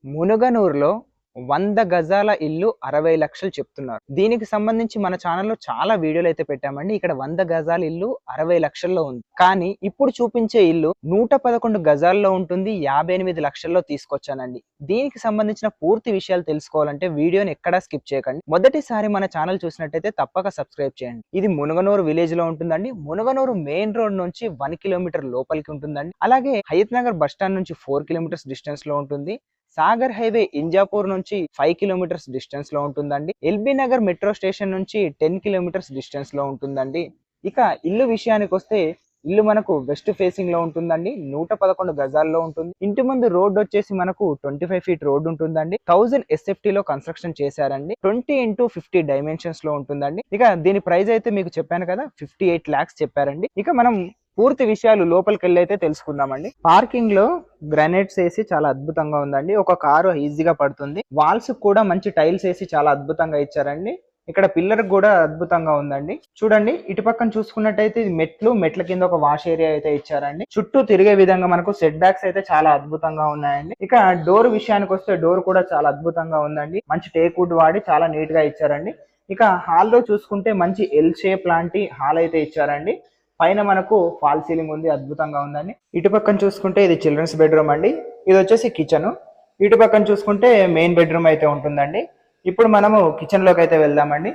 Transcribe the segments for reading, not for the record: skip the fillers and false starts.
మునుగనూరులో 100 గజాల ఇల్లు 60 లక్షలు చెప్తున్నారు. దీనికి సంబంధించి మన ఛానల్‌లో చాలా వీడియోలైతే పెట్టామండి. ఇక్కడ 100 గజాల ఇల్లు 60 లక్షల్లో ఉంది. కానీ ఇప్పుడు చూపించే ఇల్లు 111 గజాల్లో ఉంటుంది. 58 లక్షల్లో తీసుకొచ్చానండి. దీనికి సంబంధించిన పూర్తి విషయాలు తెలుసుకోవాలంటే వీడియోని ఎక్కడా స్కిప్ చేయకండి. మొదటిసారి మన ఛానల్ చూసినట్టయితే తప్పక సబ్స్క్రైబ్ చేయండి. ఇది మునుగనూరు విలేజ్‌లో ఉంటుందండి. మునుగనూరు మెయిన్ రోడ్ నుంచి 1 కిలోమీటర్ లోపలికి ఉంటుందండి. అలాగే హయత్ నగర్ బస్ స్టాండ్ నుంచి 4 కిలోమీటర్స్ డిస్టెన్స్‌లో ఉంటుంది. సాగర్ హైవే ఇంజాపూర్ నుంచి 5 కిలోమీటర్స్ డిస్టెన్స్ లో ఉంటుందండి. ఎల్బీ నగర్ మెట్రో స్టేషన్ నుంచి 10 కిలోమీటర్స్ డిస్టెన్స్ లో ఉంటుందండి. ఇక ఇల్లు విషయానికి వస్తే ఇల్లు మనకు వెస్ట్ ఫేసింగ్ లో ఉంటుందండి. 111 గజాల్లో ఉంటుంది. ఇంటి ముందు రోడ్ వచ్చేసి మనకు 25 ఫీట్ రోడ్ ఉంటుందండి. 1000 SFT లో కన్స్ట్రక్షన్ చేశారండి. 20x50 డైమెన్షన్స్ లో ఉంటుందండి. ఇక దీని ప్రైస్ అయితే మీకు చెప్పాను కదా, 58 lakhs చెప్పారండి. ఇక మనం పూర్తి విషయాలు లోపలికి వెళ్ళి అయితే తెలుసుకుందామండి. పార్కింగ్ లో గ్రానైట్స్ వేసి చాలా అద్భుతంగా ఉందండి. ఒక కారు ఈజీగా పడుతుంది. వాల్స్ కూడా మంచి టైల్స్ వేసి చాలా అద్భుతంగా ఇచ్చారండి. ఇక్కడ పిల్లర్ కూడా అద్భుతంగా ఉందండి. చూడండి, ఇటు పక్కన చూసుకున్నట్టయితే మెట్ల కింద ఒక వాష్ ఏరియా అయితే ఇచ్చారండి. చుట్టూ తిరిగే విధంగా మనకు సెట్ బ్యాక్స్ అయితే చాలా అద్భుతంగా ఉన్నాయండి. ఇక డోర్ విషయానికి వస్తే డోర్ కూడా చాలా అద్భుతంగా ఉందండి. మంచి టేక్ వుడ్ వాడి చాలా నీట్ గా ఇచ్చారండి. ఇక హాల్లో చూసుకుంటే మంచి ఎల్ షేప్ లాంటి హాల్ అయితే ఇచ్చారండి. పైన మనకు ఫాల్ సీలింగ్ ఉంది, అద్భుతంగా ఉందండి. ఇటు పక్కన చూసుకుంటే ఇది చిల్డ్రన్స్ బెడ్రూమ్ అండి. ఇది వచ్చేసి కిచెన్. ఇటు పక్కన చూసుకుంటే మెయిన్ బెడ్రూమ్ అయితే ఉంటుందండి. ఇప్పుడు మనము కిచెన్ లోకి అయితే వెళ్దామండి.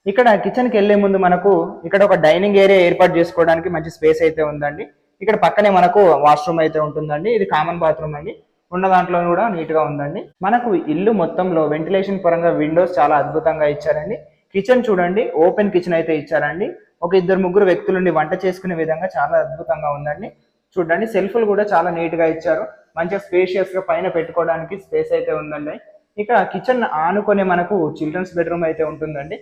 ఇక్కడ కిచెన్ కి వెళ్లే ముందు మనకు ఇక్కడ ఒక డైనింగ్ ఏరియా ఏర్పాటు చేసుకోవడానికి మంచి స్పేస్ అయితే ఉందండి. ఇక్కడ పక్కనే మనకు వాష్రూమ్ అయితే ఉంటుందండి. ఇది కామన్ బాత్రూమ్ అండి. ఉన్న దాంట్లో కూడా నీట్ గా ఉందండి. మనకు ఇల్లు మొత్తంలో వెంటిలేషన్ పరంగా విండోస్ చాలా అద్భుతంగా ఇచ్చారండి. కిచెన్ చూడండి, ఓపెన్ కిచెన్ అయితే ఇచ్చారండి. ఒక 2-3 వ్యక్తులుండి వంట చేసుకునే విధంగా చాలా అద్భుతంగా ఉందండి. చూడండి, సెల్ఫ్లు కూడా చాలా నీట్ గా ఇచ్చారు. మంచిగా స్పేషియస్ గా పైన పెట్టుకోవడానికి స్పేస్ అయితే ఉందండి. ఇక కిచెన్ ఆనుకునే మనకు చిల్డ్రన్స్ బెడ్రూమ్ అయితే ఉంటుందండి.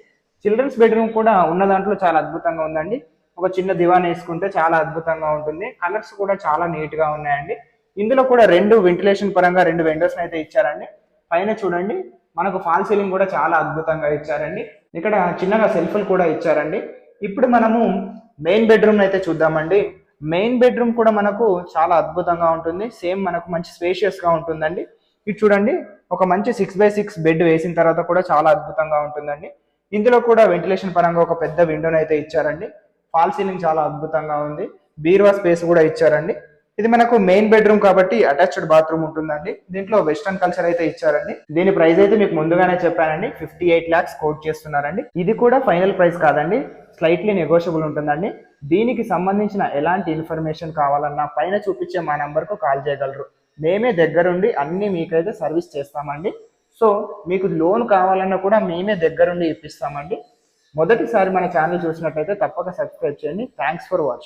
చిల్డ్రన్స్ బెడ్రూమ్ కూడా ఉన్న దాంట్లో చాలా అద్భుతంగా ఉందండి. ఒక చిన్న దివాన్ వేసుకుంటే చాలా అద్భుతంగా ఉంటుంది. కలర్స్ కూడా చాలా నీట్ గా ఉన్నాయండి. ఇందులో కూడా 2 వెంటిలేషన్ పరంగా 2 విండోస్ అయితే ఇచ్చారండి. పైన చూడండి, మనకు ఫాల్ సీలింగ్ కూడా చాలా అద్భుతంగా ఇచ్చారండి. ఇక్కడ చిన్నగా సెల్ఫ్లు కూడా ఇచ్చారండి. ఇప్పుడు మనము మెయిన్ బెడ్రూమ్ అయితే చూద్దామండి. మెయిన్ బెడ్రూమ్ కూడా మనకు చాలా అద్భుతంగా ఉంటుంది. సేమ్ మనకు మంచి స్పేషియస్ గా ఉంటుందండి. ఇది చూడండి, ఒక మంచి 6x6 బెడ్ వేసిన తర్వాత కూడా చాలా అద్భుతంగా ఉంటుందండి. ఇందులో కూడా వెంటిలేషన్ పరంగా ఒక పెద్ద విండోని అయితే ఇచ్చారండి. ఫాల్ సీలింగ్ చాలా అద్భుతంగా ఉంది. బీరువా స్పేస్ కూడా ఇచ్చారండి. ఇది మనకు మెయిన్ బెడ్రూమ్ కాబట్టి అటాచ్డ్ బాత్రూమ్ ఉంటుందండి. దీంట్లో వెస్టర్న్ కల్చర్ అయితే ఇచ్చారండి. దీని ప్రైస్ అయితే మీకు ముందుగానే చెప్పానండి, 58 lakhs కోట్ చేస్తున్నారండి. ఇది కూడా ఫైనల్ ప్రైస్ కాదండి, స్లైట్లీ నెగోషియబుల్ ఉంటుందండి. దీనికి సంబంధించిన ఎలాంటి ఇన్ఫర్మేషన్ కావాలన్నా పైన చూపించే మా నంబర్కు కాల్ చేయగలరు. మేమే దగ్గరుండి అన్ని మీకైతే సర్వీస్ చేస్తామండి. సో మీకు లోన్ కావాలన్నా కూడా మేమే దగ్గరుండి ఇప్పిస్తామండి. మొదటిసారి మన ఛానల్ చూసినట్టయితే తప్పక సబ్స్క్రైబ్ చేయండి. Thanks for watching.